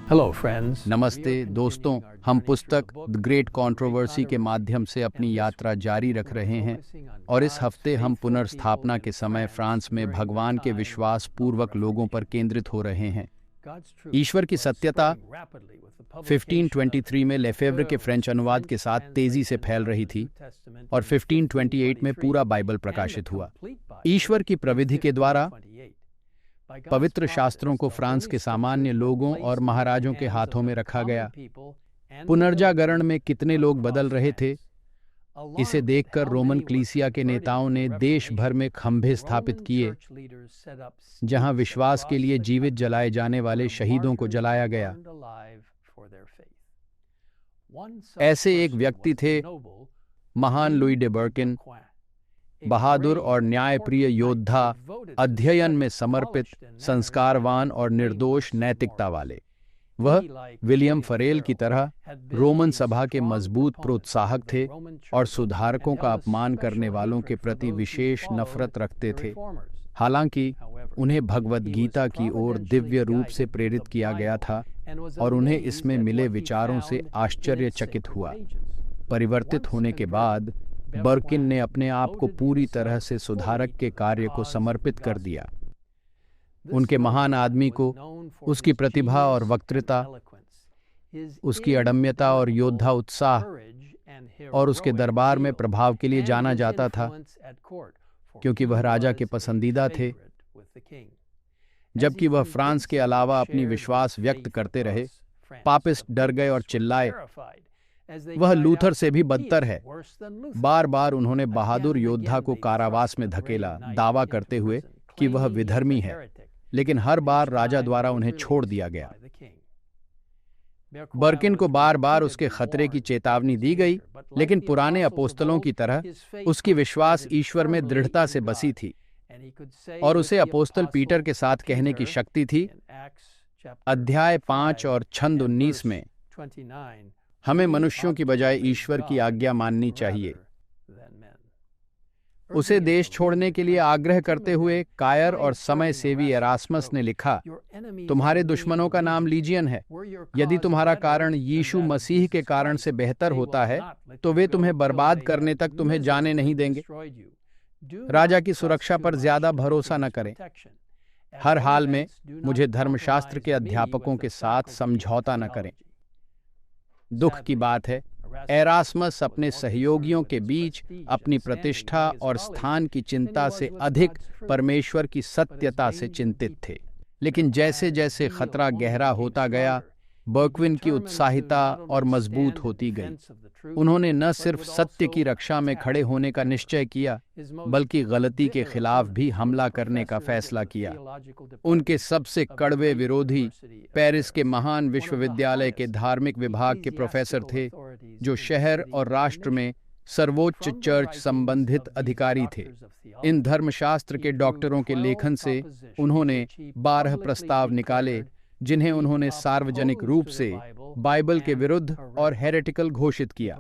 Hello friends. नमस्ते दोस्तों, हम पुस्तक द ग्रेट कंट्रोवर्सी के माध्यम से अपनी यात्रा जारी रख रहे हैं और इस हफ्ते हम पुनर्स्थापना के समय फ्रांस में भगवान के विश्वास पूर्वक लोगों पर केंद्रित हो रहे हैं। ईश्वर की सत्यता 1523 में लेफेव्रे के फ्रेंच अनुवाद के साथ तेजी से फैल रही थी और 1528 में पूरा बाइबल प्रकाशित हुआ। ईश्वर की प्रविधि के द्वारा पवित्र शास्त्रों को फ्रांस के सामान्य लोगों और महाराजों के हाथों में रखा गया। पुनर्जागरण में कितने लोग बदल रहे थे, इसे देखकर रोमन कलीसिया के नेताओं ने देश भर में खंभे स्थापित किए जहां विश्वास के लिए जीवित जलाए जाने वाले शहीदों को जलाया गया। ऐसे एक व्यक्ति थे महान लुई डे बर्किन, बहादुर और न्यायप्रिय योद्धा, अध्ययन में समर्पित, संस्कारवान और निर्दोष नैतिकता वाले। वह विलियम फरेल की तरह रोमन सभा के मजबूत प्रोत्साहक थे और सुधारकों का अपमान करने वालों के प्रति विशेष नफरत रखते थे। हालांकि उन्हें भगवद गीता की ओर दिव्य रूप से प्रेरित किया गया था और उन्हें इसमें मिले विचारों से आश्चर्यचकित हुआ। परिवर्तित होने के बाद बर्किन ने अपने आप को पूरी तरह से सुधारक के कार्य को समर्पित कर दिया। उनके महान आदमी को उसकी प्रतिभा और वक्तृता, उसकी अदम्यता और योद्धा उत्साह और उसके दरबार में प्रभाव के लिए जाना जाता था, क्योंकि वह राजा के पसंदीदा थे। जबकि वह फ्रांस के अलावा अपनी विश्वास व्यक्त करते रहे, पापिस्ट डर गए और चिल्लाए, वह लूथर से भी बदतर है। बार बार उन्होंने बहादुर योद्धा को कारावास में धकेला, दावा करते हुए कि वह विधर्मी है, लेकिन हर बार राजा द्वारा उन्हें छोड़ दिया गया। बर्किन को बार बार उसके खतरे की चेतावनी दी गई, लेकिन पुराने अपोस्तलों की तरह उसकी विश्वास ईश्वर में दृढ़ता से बसी थी और उसे अपोस्तल पीटर के साथ कहने की शक्ति थी। अध्याय 5 और छंद 19 में हमें मनुष्यों की बजाय ईश्वर की आज्ञा माननी चाहिए। उसे देश छोड़ने के लिए आग्रह करते हुए कायर और समय सेवी एरास्मस ने लिखा, तुम्हारे दुश्मनों का नाम लीजियन है। यदि तुम्हारा कारण यीशु मसीह के कारण से बेहतर होता है तो वे तुम्हें बर्बाद करने तक तुम्हें जाने नहीं देंगे। राजा की सुरक्षा पर ज्यादा भरोसा न करें। हर हाल में मुझे धर्मशास्त्र के अध्यापकों के साथ समझौता न करें। दुख की बात है, एरास्मस अपने सहयोगियों के बीच अपनी प्रतिष्ठा और स्थान की चिंता से अधिक परमेश्वर की सत्यता से चिंतित थे। लेकिन जैसे जैसे खतरा गहरा होता गया, बर्क्विन की उत्साहिता और मजबूत होती गई। उन्होंने न सिर्फ सत्य की रक्षा में खड़े होने का निश्चय किया, बल्कि गलती के खिलाफ भी हमला करने का फैसला किया। उनके सबसे कड़वे विरोधी पेरिस के महान विश्वविद्यालय के धार्मिक विभाग के प्रोफेसर थे, जो शहर और राष्ट्र में सर्वोच्च चर्च संबंधित अधिकारी थे। इन धर्मशास्त्र के डॉक्टरों के लेखन से उन्होंने 12 प्रस्ताव निकाले, जिन्हें उन्होंने सार्वजनिक रूप से बाइबल के विरुद्ध और हेरेटिकल घोषित किया।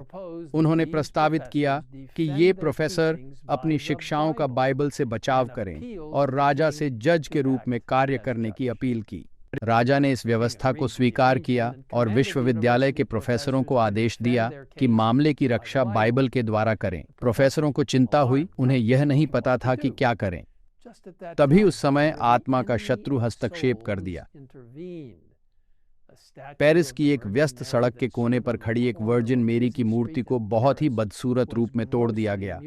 उन्होंने प्रस्तावित किया कि ये प्रोफेसर अपनी शिक्षाओं का बाइबल से बचाव करें और राजा से जज के रूप में कार्य करने की अपील की। राजा ने इस व्यवस्था को स्वीकार किया और विश्वविद्यालय के प्रोफेसरों को आदेश दिया कि मामले की रक्षा बाइबल के द्वारा करें। प्रोफेसरों को चिंता हुई, उन्हें यह नहीं पता था कि क्या करें। तभी उस समय आत्मा का शत्रु हस्तक्षेप कर दिया। पेरिस की एक व्यस्त सड़क के कोने पर खड़ी एक वर्जिन मेरी की मूर्ति को बहुत ही बदसूरत रूप में तोड़ दिया गया।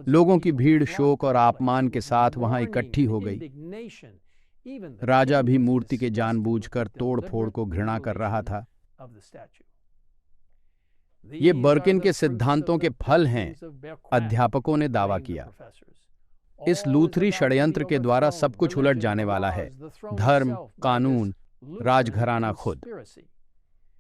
लोगों की भीड़ शोक और अपमान के साथ वहां इकट्ठी हो गई। राजा भी मूर्ति के जानबूझकर तोड़-फोड़ को घृणा कर रहा था। ये बर्किन के सिद्धांतों के फल हैं, अध्यापकों ने दावा किया। इस लूथरी षड्यंत्र के द्वारा सब कुछ उलट जाने वाला है, धर्म, कानून, राजघराना खुद।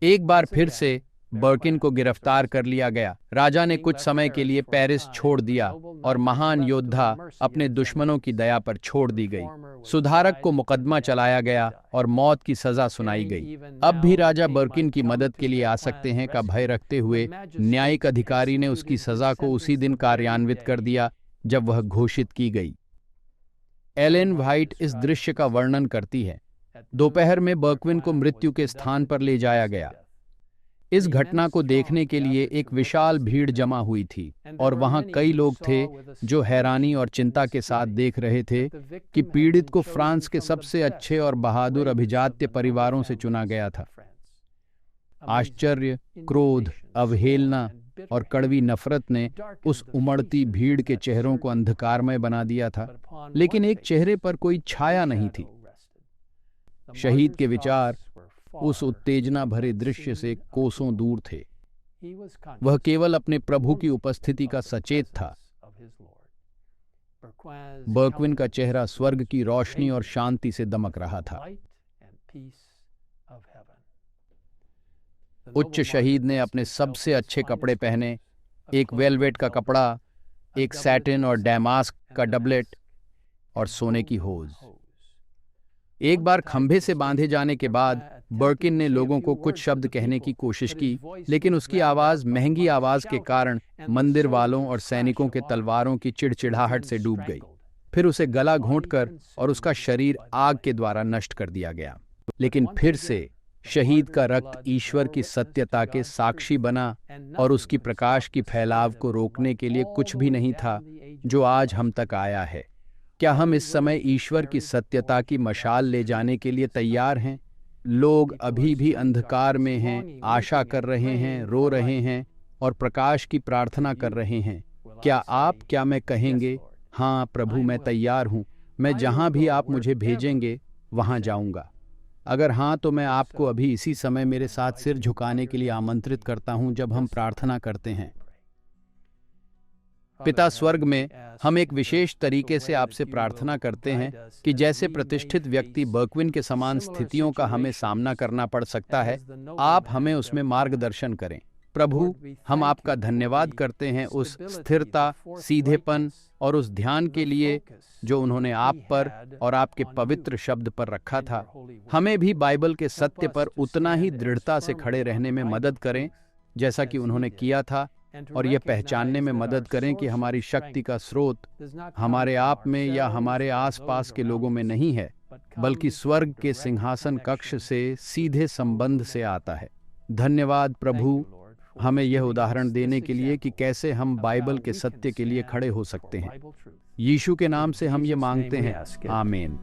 एक बार फिर से बर्किन को गिरफ्तार कर लिया गया। राजा ने कुछ समय के लिए पेरिस छोड़ दिया और महान योद्धा अपने दुश्मनों की दया पर छोड़ दी गई। सुधारक को मुकदमा चलाया गया और मौत की सजा सुनाई गई। अब भी राजा बर्किन की मदद के लिए आ सकते हैं का भय रखते हुए न्यायिक अधिकारी ने उसकी सजा को उसी दिन कार्यान्वित कर दिया जब वह घोषित की गई। एलेन व्हाइट इस दृश्य का वर्णन करती है। दोपहर में बर्कविन को मृत्यु के स्थान पर ले जाया गया। इस घटना को देखने के लिए एक विशाल भीड़ जमा हुई थी और वहां कई लोग थे जो हैरानी और चिंता के साथ देख रहे थे कि पीड़ित को फ्रांस के सबसे अच्छे और बहादुर अभिजात्य परिवारों से चुना गया था। आश्चर्य, क्रोध, अवहेलना और कड़वी नफरत ने उस उमड़ती भीड़ के चेहरों को अंधकारमय बना दिया था, लेकिन एक चेहरे पर कोई छाया नहीं थी। शहीद के विचार उस उत्तेजना भरे दृश्य से कोसों दूर थे। वह केवल अपने प्रभु की उपस्थिति का सचेत था। बर्कविन का चेहरा स्वर्ग की रोशनी और शांति से दमक रहा था। उच्च शहीद ने अपने सबसे अच्छे कपड़े पहने, एक वेलवेट का कपड़ा, एक सैटिन और डैमास्क का डबलेट और सोने की होज। एक बार खंभे से बांधे जाने के बाद बर्किन ने लोगों को कुछ शब्द कहने की कोशिश की, लेकिन उसकी आवाज महंगी आवाज के कारण मंदिर वालों और सैनिकों के तलवारों की चिड़चिड़ाहट से डूब गई। फिर उसे गला घोंटकर और उसका शरीर आग के द्वारा नष्ट कर दिया गया। लेकिन फिर से शहीद का रक्त ईश्वर की सत्यता के साक्षी बना और उसकी प्रकाश की फैलाव को रोकने के लिए कुछ भी नहीं था जो आज हम तक आया है। क्या हम इस समय ईश्वर की सत्यता की मशाल ले जाने के लिए तैयार हैं? लोग अभी भी अंधकार में हैं, आशा कर रहे हैं, रो रहे हैं और प्रकाश की प्रार्थना कर रहे हैं। क्या मैं कहेंगे, हाँ प्रभु, मैं तैयार हूँ, मैं जहाँ भी आप मुझे भेजेंगे वहाँ जाऊँगा। अगर हाँ, तो मैं आपको अभी इसी समय मेरे साथ सिर झुकाने के लिए आमंत्रित करता हूँ जब हम प्रार्थना करते हैं। पिता स्वर्ग में, हम एक विशेष तरीके से आपसे प्रार्थना करते हैं कि जैसे प्रतिष्ठित व्यक्ति बर्कविन के समान स्थितियों का हमें सामना करना पड़ सकता है, आप हमें उसमें मार्गदर्शन करें। प्रभु, हम आपका धन्यवाद करते हैं उस स्थिरता, सीधेपन और उस ध्यान के लिए जो उन्होंने आप पर और आपके पवित्र शब्द पर रखा था। हमें भी बाइबल के सत्य पर उतना ही दृढ़ता से खड़े रहने में मदद करें जैसा कि उन्होंने किया था, और यह पहचानने में मदद करें कि हमारी शक्ति का स्रोत हमारे आप में या हमारे आसपास के लोगों में नहीं है, बल्कि स्वर्ग के सिंहासन कक्ष से सीधे संबंध से आता है। धन्यवाद प्रभु, हमें यह उदाहरण देने के लिए कि कैसे हम बाइबल के सत्य के लिए खड़े हो सकते हैं। यीशु के नाम से हम ये मांगते हैं, आमीन।